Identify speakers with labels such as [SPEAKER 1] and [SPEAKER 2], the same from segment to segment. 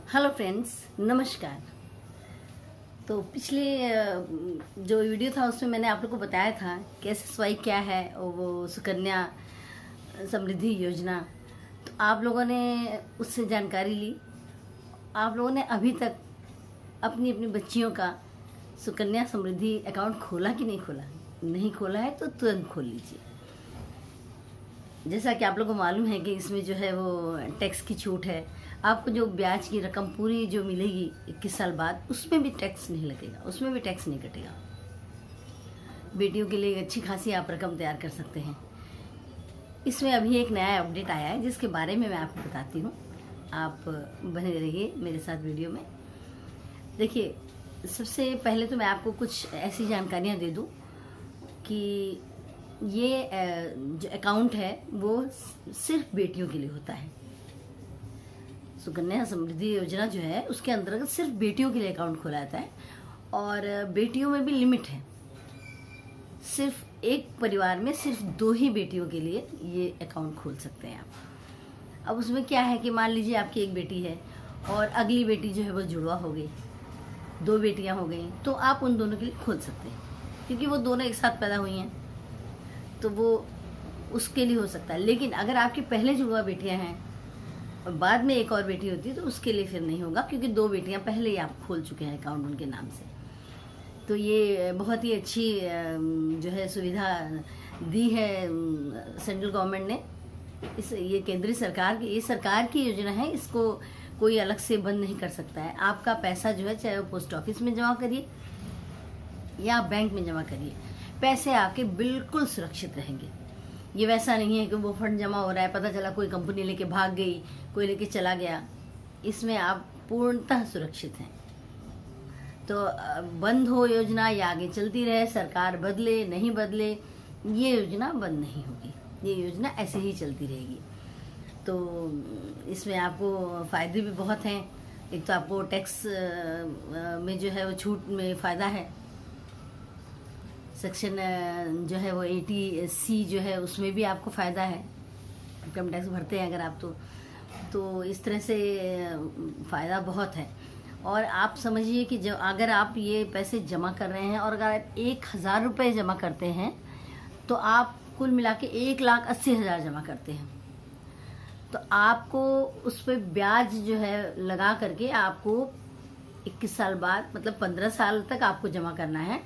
[SPEAKER 1] Hello friends, नमस्कार। तो पिछले जो वीडियो था उसमें मैंने आप लोग को बताया था कि SSY क्या है और वो सुकन्या समृद्धि योजना। तो आप लोगों ने उससे जानकारी ली। आप लोगों ने अभी तक अपनी अपनी बच्चियों का सुकन्या समृद्धि अकाउंट खोला कि नहीं खोला? नहीं खोला है तो तुरंत खोल लीजिए। जैसा कि आप लोगों को मालूम है कि इसमें जो है वो टैक्स की छूट है। आपको जो ब्याज की रकम पूरी जो मिलेगी 21 साल बाद, उसमें भी टैक्स नहीं लगेगा, उसमें भी टैक्स नहीं कटेगा। बेटियों के लिए अच्छी खासी आप रकम तैयार कर सकते हैं। इसमें अभी एक नया अपडेट आया है जिसके बारे में मैं आपको बताती हूँ। आप बने रहिए मेरे साथ वीडियो में। देखिए, सबसे पहले तो मैं आपको कुछ ऐसी जानकारियाँ दे दूँ कि ये जो अकाउंट है वो सिर्फ बेटियों के लिए होता है। सुकन्या समृद्धि योजना जो है उसके अंतर्गत सिर्फ बेटियों के लिए अकाउंट खोला जाता है और बेटियों में भी लिमिट है। सिर्फ एक परिवार में सिर्फ 2 ही बेटियों के लिए ये अकाउंट खोल सकते हैं आप। अब उसमें क्या है कि मान लीजिए आपकी एक बेटी है और अगली बेटी जो है वो जुड़वा हो गई, 2 बेटियां हो गई, तो आप उन दोनों के लिए खोल सकते हैं क्योंकि वो दोनों एक साथ पैदा हुई हैं, तो वो उसके लिए हो सकता है। लेकिन अगर आपकी पहले जुड़वा बेटियां हैं और बाद में एक और बेटी होती है तो उसके लिए फिर नहीं होगा क्योंकि 2 बेटियां पहले ही आप खोल चुके हैं अकाउंट उनके नाम से। तो ये बहुत ही अच्छी जो है सुविधा दी है सेंट्रल गवर्नमेंट ने। ये केंद्रीय सरकार की, ये सरकार की योजना है, इसको कोई अलग से बंद नहीं कर सकता है। आपका पैसा जो है चाहे वो पोस्ट ऑफिस में जमा करिए या बैंक में जमा करिए, पैसे आपके बिल्कुल सुरक्षित रहेंगे। ये वैसा नहीं है कि वो फंड जमा हो रहा है, पता चला कोई कंपनी लेके भाग गई, कोई लेके चला गया। इसमें आप पूर्णतः सुरक्षित हैं। तो बंद हो योजना या आगे चलती रहे, सरकार बदले नहीं बदले, ये योजना बंद नहीं होगी, ये योजना ऐसे ही चलती रहेगी। तो इसमें आपको फ़ायदे भी बहुत हैं। एक तो आपको टैक्स में जो है वो छूट में फ़ायदा है। सेक्शन जो है वो 80C जो है उसमें भी आपको फ़ायदा है, इनकम टैक्स भरते हैं अगर आप तो इस तरह से फ़ायदा बहुत है। और आप समझिए कि जब अगर आप ये पैसे जमा कर रहे हैं और अगर आप 1000 रुपये जमा करते हैं तो आप कुल मिला के 1,80,000 जमा करते हैं, तो आपको उस पर ब्याज जो है लगा करके आपको 21 साल बाद, मतलब 15 साल तक आपको जमा करना है।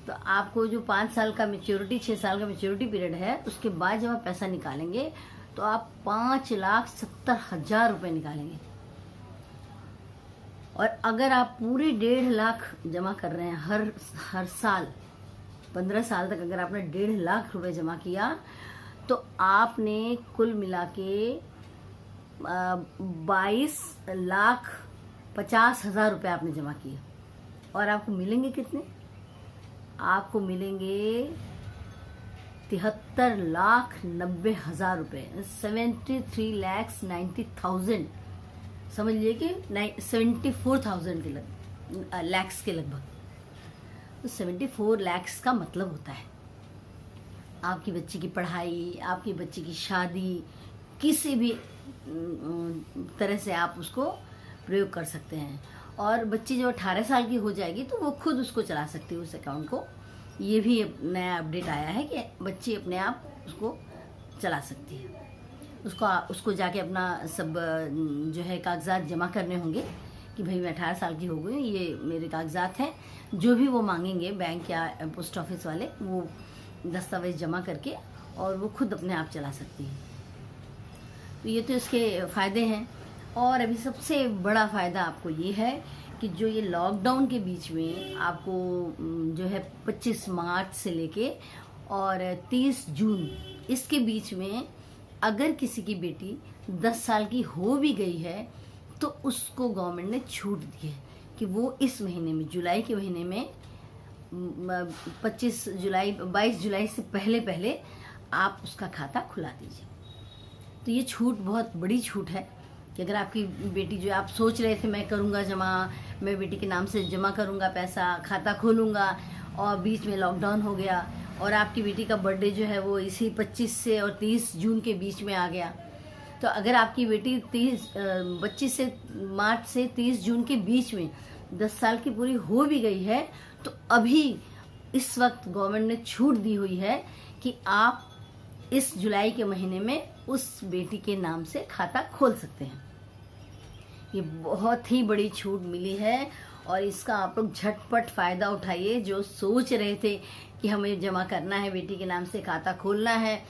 [SPEAKER 1] तो आपको जो 5 साल का मैच्योरिटी, 6 साल का मैच्योरिटी पीरियड है, उसके बाद जब आप पैसा निकालेंगे तो आप 5,70,000 रुपये निकालेंगे। और अगर आप पूरे 1.5 लाख जमा कर रहे हैं हर साल, 15 साल तक अगर आपने 1.5 लाख रुपए जमा किया तो आपने कुल मिला के 22,50,000 रुपये आपने जमा किए। और आपको मिलेंगे कितने? आपको मिलेंगे 73,90,000 रुपये, 73,90,000। समझ लीजिए कि 74,000 के लैक्स के लगभग। तो 74 लैक्स का मतलब होता है आपकी बच्ची की पढ़ाई, आपकी बच्ची की शादी, किसी भी तरह से आप उसको प्रयोग कर सकते हैं। और बच्ची जब 18 साल की हो जाएगी तो वो खुद उसको चला सकती है, उस अकाउंट को। ये भी नया अपडेट आया है कि बच्ची अपने आप उसको चला सकती है। उसको जाके अपना सब जो है कागजात जमा करने होंगे कि भाई मैं 18 साल की हो गई, ये मेरे कागजात हैं, जो भी वो मांगेंगे बैंक या पोस्ट ऑफिस वाले, वो दस्तावेज जमा करके और वो खुद अपने आप चला सकती है। तो ये तो इसके फ़ायदे हैं। और अभी सबसे बड़ा फ़ायदा आपको ये है कि जो ये लॉकडाउन के बीच में आपको जो है 25 मार्च से लेके और 30 जून, इसके बीच में अगर किसी की बेटी 10 साल की हो भी गई है तो उसको गवर्नमेंट ने छूट दी है कि वो इस महीने में, जुलाई के महीने में 22 जुलाई से पहले आप उसका खाता खुला दीजिए। तो ये छूट बहुत बड़ी छूट है कि अगर आपकी बेटी, जो आप सोच रहे थे मैं करूँगा जमा, मैं बेटी के नाम से जमा करूँगा पैसा, खाता खोलूँगा, और बीच में लॉकडाउन हो गया और आपकी बेटी का बर्थडे जो है वो इसी 25 से और 30 जून के बीच में आ गया, तो अगर आपकी बेटी 25 से मार्च से 30 जून के बीच में 10 साल की पूरी हो भी गई है, तो अभी इस वक्त गवर्नमेंट ने छूट दी हुई है कि आप इस जुलाई के महीने में उस बेटी के नाम से खाता खोल सकते हैं। ये बहुत ही बड़ी छूट मिली है और इसका आप लोग झटपट फ़ायदा उठाइए। जो सोच रहे थे कि हमें जमा करना है, बेटी के नाम से खाता खोलना है,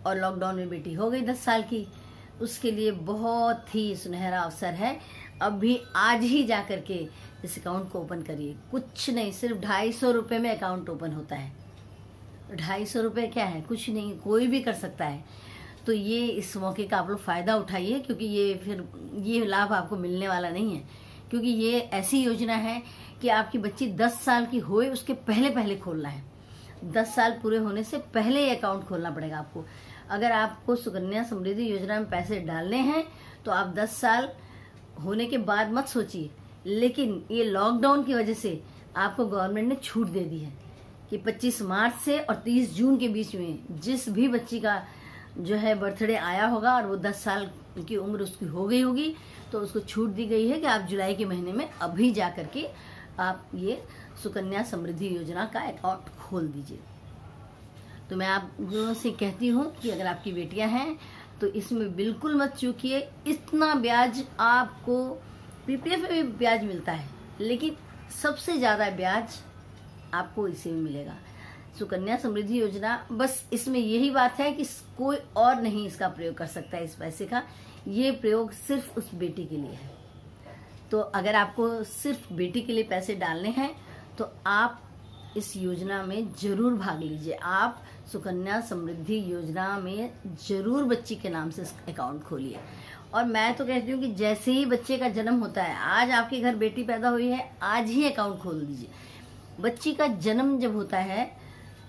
[SPEAKER 1] और लॉकडाउन में बेटी हो गई 10 साल की, उसके लिए बहुत ही सुनहरा अवसर है। अभी आज ही जा कर के इस अकाउंट को ओपन करिए। कुछ नहीं, सिर्फ 250 रुपये में अकाउंट ओपन होता है। 250 रुपये क्या है, कुछ नहीं, कोई भी कर सकता है। तो ये इस मौके का आप लोग फ़ायदा उठाइए, क्योंकि ये लाभ आपको मिलने वाला नहीं है, क्योंकि ये ऐसी योजना है कि आपकी बच्ची 10 साल की होए उसके पहले खोलना है। 10 साल पूरे होने से पहले ये अकाउंट खोलना पड़ेगा आपको। अगर आपको सुकन्या समृद्धि योजना में पैसे डालने हैं तो आप 10 साल होने के बाद मत सोचिए, लेकिन ये लॉकडाउन की वजह से आपको गवर्नमेंट ने छूट दे दी है कि 25 मार्च से और 30 जून के बीच में जिस भी बच्ची का जो है बर्थडे आया होगा और वो 10 साल की उम्र उसकी हो गई होगी, तो उसको छूट दी गई है कि आप जुलाई के महीने में अभी जा करके आप ये सुकन्या समृद्धि योजना का अकाउंट खोल दीजिए। तो मैं आप लोगों से कहती हूँ कि अगर आपकी बेटियां हैं तो इसमें बिल्कुल मत चूकिए। इतना ब्याज आपको पीपीएफ में भी ब्याज मिलता है, लेकिन सबसे ज़्यादा ब्याज आपको इसे में मिलेगा। सुकन्या समृद्धि योजना, बस इसमें यही बात है कि कोई और नहीं इसका प्रयोग कर सकता है इस पैसे का। ये प्रयोग सिर्फ उस बेटी के लिए है। तो अगर आपको सिर्फ बेटी के लिए पैसे डालने हैं तो आप इस योजना में जरूर भाग लीजिए। आप सुकन्या समृद्धि योजना में जरूर बच्ची के नाम से अकाउंट खोलिए। और मैं तो कहती हूँ कि जैसे ही बच्चे का जन्म होता है, आज आपके घर बेटी पैदा हुई है, आज ही अकाउंट खोल दीजिए। बच्ची का जन्म जब होता है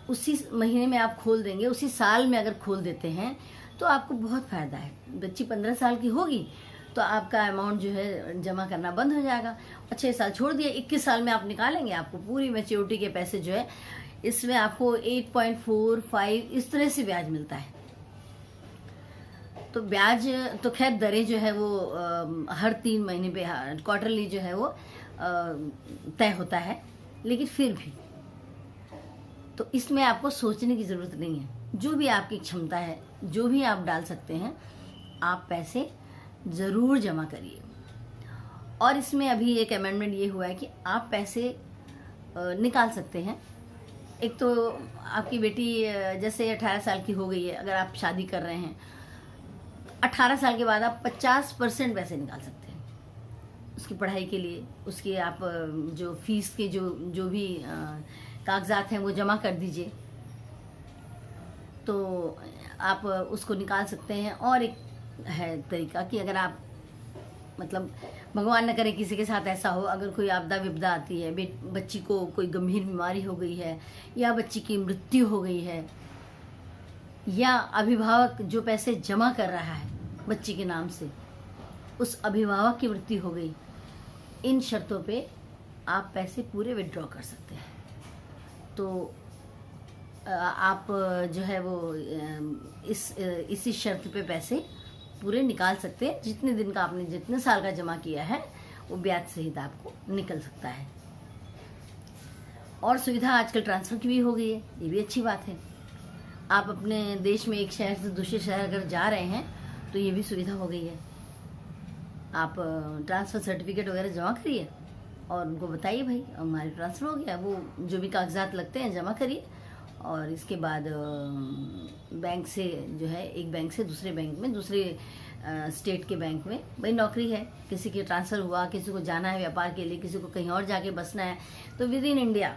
[SPEAKER 1] उसी महीने में आप खोल देंगे, उसी साल में अगर खोल देते हैं तो आपको बहुत फ़ायदा है। बच्ची 15 साल की होगी तो आपका अमाउंट जो है जमा करना बंद हो जाएगा। और 6 साल छोड़ दिए, 21 साल में आप निकालेंगे, आपको पूरी मैच्योरिटी के पैसे जो है इसमें आपको 8.45 इस तरह से ब्याज मिलता है। तो ब्याज तो खैर दरें जो है वो हर 3 महीने पे क्वार्टरली जो है वो तय होता है, लेकिन फिर भी तो इसमें आपको सोचने की ज़रूरत नहीं है। जो भी आपकी क्षमता है, जो भी आप डाल सकते हैं, आप पैसे ज़रूर जमा करिए। और इसमें अभी एक अमेंडमेंट ये हुआ है कि आप पैसे निकाल सकते हैं। एक तो आपकी बेटी जैसे 18 साल की हो गई है, अगर आप शादी कर रहे हैं, 18 साल के बाद आप 50% पैसे निकाल सकते हैं उसकी पढ़ाई के लिए। उसकी आप जो फीस के जो भी कागजात हैं वो जमा कर दीजिए, तो आप उसको निकाल सकते हैं। और एक है तरीका कि अगर आप मतलब भगवान न करे किसी के साथ ऐसा हो, अगर कोई आपदा विपदा आती है, बच्ची को कोई गंभीर बीमारी हो गई है या बच्ची की मृत्यु हो गई है, या अभिभावक जो पैसे जमा कर रहा है बच्ची के नाम से, उस अभिभावक की मृत्यु हो गई, इन शर्तों पे आप पैसे पूरे विड्रॉ कर सकते हैं। तो आप जो है वो इसी शर्त पे पैसे पूरे निकाल सकते हैं। जितने दिन का आपने जितने साल का जमा किया है वो ब्याज सहित आपको निकल सकता है। और सुविधा आजकल ट्रांसफ़र की भी हो गई है, ये भी अच्छी बात है। आप अपने देश में एक शहर से दूसरे शहर अगर जा रहे हैं तो ये भी सुविधा हो गई है। आप ट्रांसफ़र सर्टिफिकेट वगैरह जमा करिए और उनको बताइए भाई हमारे ट्रांसफ़र हो गया, वो जो भी कागजात लगते हैं जमा करिए। और इसके बाद बैंक से जो है एक बैंक से दूसरे बैंक में, दूसरे स्टेट के बैंक में, भाई नौकरी है, किसी की ट्रांसफ़र हुआ, किसी को जाना है व्यापार के लिए, किसी को कहीं और जाके बसना है, तो विद इन इंडिया,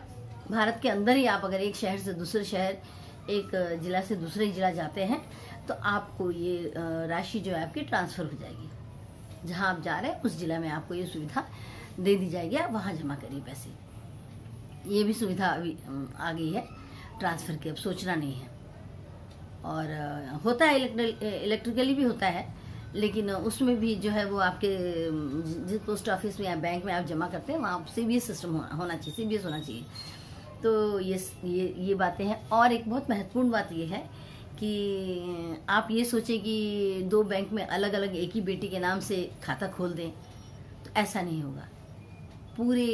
[SPEAKER 1] भारत के अंदर ही आप अगर एक शहर से दूसरे शहर, एक ज़िला से दूसरे ज़िला जाते हैं तो आपको ये राशि जो है आपकी ट्रांसफ़र हो जाएगी। जहाँ आप जा रहे हैं उस ज़िला में आपको ये सुविधा दे दी जाएगी, आप वहाँ जमा करिए पैसे। ये भी सुविधा अभी आ गई है ट्रांसफ़र की, अब सोचना नहीं है। और होता है इलेक्ट्रिकली भी होता है, लेकिन उसमें भी जो है वो आपके जिस पोस्ट ऑफिस में या बैंक में आप जमा करते हैं वहाँ सीबीएस सिस्टम होना चाहिए, सीबीएस होना चाहिए। तो ये बातें हैं। और एक बहुत महत्वपूर्ण बात ये है कि आप ये सोचें कि 2 बैंक में अलग अलग एक ही बेटी के नाम से खाता खोल दें, तो ऐसा नहीं होगा। पूरे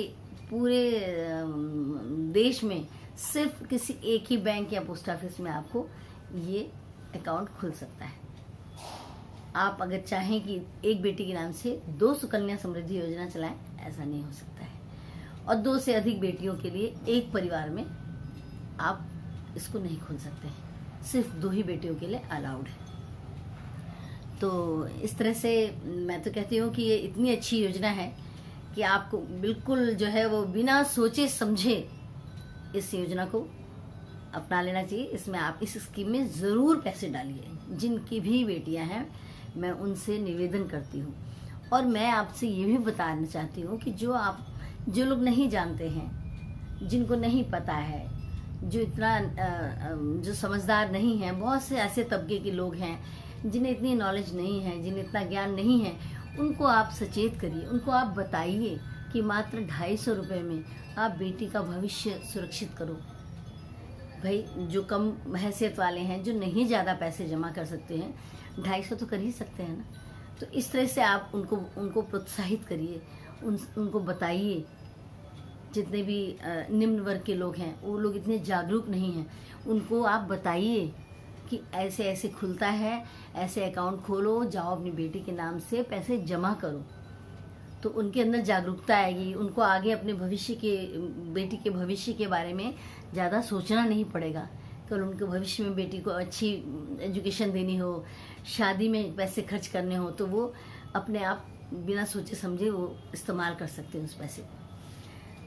[SPEAKER 1] पूरे देश में सिर्फ किसी एक ही बैंक या पोस्ट ऑफिस में आपको ये अकाउंट खुल सकता है। आप अगर चाहें कि एक बेटी के नाम से 2 सुकन्या समृद्धि योजना चलाएं, ऐसा नहीं हो सकता है। और 2 से अधिक बेटियों के लिए एक परिवार में आप इसको नहीं खोल सकते हैं। सिर्फ 2 ही बेटियों के लिए अलाउड है। तो इस तरह से मैं तो कहती हूँ कि ये इतनी अच्छी योजना है कि आपको बिल्कुल जो है वो बिना सोचे समझे इस योजना को अपना लेना चाहिए। इसमें आप इस स्कीम में ज़रूर पैसे डालिए। जिनकी भी बेटियां हैं, मैं उनसे निवेदन करती हूँ। और मैं आपसे ये भी बताना चाहती हूँ कि जो लोग नहीं जानते हैं, जिनको नहीं पता है, जो इतना जो समझदार नहीं है, बहुत से ऐसे तबके के लोग हैं जिन्हें इतनी नॉलेज नहीं है, जिन्हें इतना ज्ञान नहीं है, उनको आप सचेत करिए। उनको आप बताइए कि मात्र 250 रुपये में आप बेटी का भविष्य सुरक्षित करो। भाई, जो कम हैसियत वाले हैं, जो नहीं ज़्यादा पैसे जमा कर सकते हैं, 250 तो कर ही सकते हैं ना। तो इस तरह से आप उनको प्रोत्साहित करिए, उनको बताइए। जितने भी निम्न वर्ग के लोग हैं, वो लोग इतने जागरूक नहीं हैं, उनको आप बताइए कि ऐसे ऐसे खुलता है, ऐसे अकाउंट खोलो, जाओ अपनी बेटी के नाम से पैसे जमा करो। तो उनके अंदर जागरूकता आएगी। उनको आगे अपने बेटी के भविष्य के बारे में ज़्यादा सोचना नहीं पड़ेगा। कल उनके भविष्य में बेटी को अच्छी एजुकेशन देनी हो, शादी में पैसे खर्च करने हो, तो वो अपने आप बिना सोचे समझे वो इस्तेमाल कर सकते हैं उस पैसे को।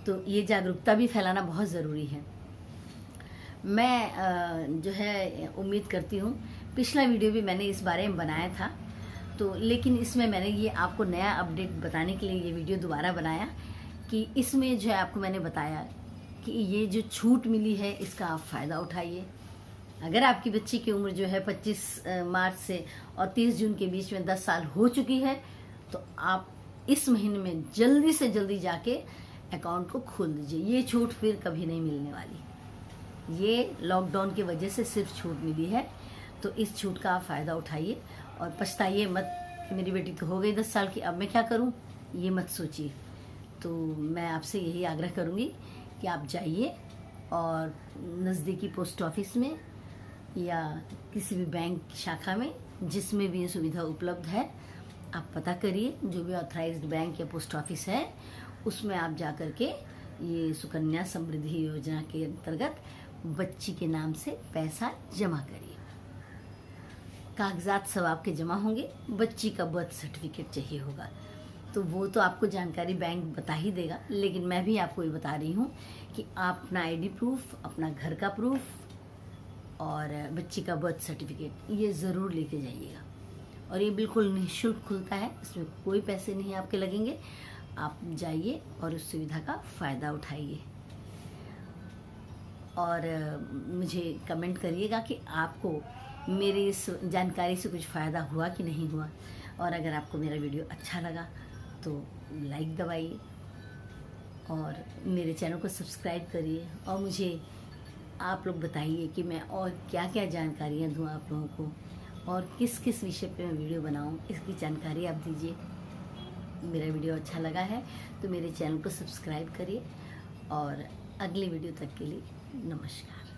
[SPEAKER 1] तो ये जागरूकता भी फैलाना बहुत ज़रूरी है। मैं जो है उम्मीद करती हूँ, पिछला वीडियो भी मैंने इस बारे में बनाया था, तो लेकिन इसमें मैंने ये आपको नया अपडेट बताने के लिए ये वीडियो दोबारा बनाया कि इसमें जो है आपको मैंने बताया कि ये जो छूट मिली है, इसका आप फ़ायदा उठाइए। अगर आपकी बच्ची की उम्र जो है 25 मार्च से और 30 जून के बीच में 10 साल हो चुकी है, तो आप इस महीने में जल्दी से जल्दी जाके अकाउंट को खोल दीजिए। ये छूट फिर कभी नहीं मिलने वाली। ये लॉकडाउन की वजह से सिर्फ छूट मिली है, तो इस छूट का आप फ़ायदा उठाइए और पछताइए मत कि मेरी बेटी तो हो गई 10 साल की, अब मैं क्या करूं, ये मत सोचिए। तो मैं आपसे यही आग्रह करूंगी कि आप जाइए और नज़दीकी पोस्ट ऑफिस में या किसी भी बैंक शाखा में, जिसमें भी ये सुविधा उपलब्ध है, आप पता करिए। जो भी ऑथराइज्ड बैंक या पोस्ट ऑफिस है, उसमें आप जा कर के ये सुकन्या समृद्धि योजना के अंतर्गत बच्ची के नाम से पैसा जमा करिए। कागजात सब आपके जमा होंगे, बच्ची का बर्थ सर्टिफिकेट चाहिए होगा, तो वो तो आपको जानकारी बैंक बता ही देगा। लेकिन मैं भी आपको ये बता रही हूँ कि आप अपना आईडी प्रूफ, अपना घर का प्रूफ और बच्ची का बर्थ सर्टिफिकेट ये ज़रूर लेके जाइएगा। और ये बिल्कुल निःशुल्क खुलता है, इसमें कोई पैसे नहीं आपके लगेंगे। आप जाइए और उस सुविधा का फ़ायदा उठाइए। और मुझे कमेंट करिएगा कि आपको मेरी इस जानकारी से कुछ फ़ायदा हुआ कि नहीं हुआ। और अगर आपको मेरा वीडियो अच्छा लगा तो लाइक दबाइए और मेरे चैनल को सब्सक्राइब करिए। और मुझे आप लोग बताइए कि मैं और क्या क्या जानकारियाँ दूँ आप लोगों को, और किस किस विषय पे मैं वीडियो बनाऊँ, इसकी जानकारी आप दीजिए। मेरा वीडियो अच्छा लगा है तो मेरे चैनल को सब्सक्राइब करिए। और अगले वीडियो तक के लिए नमस्कार।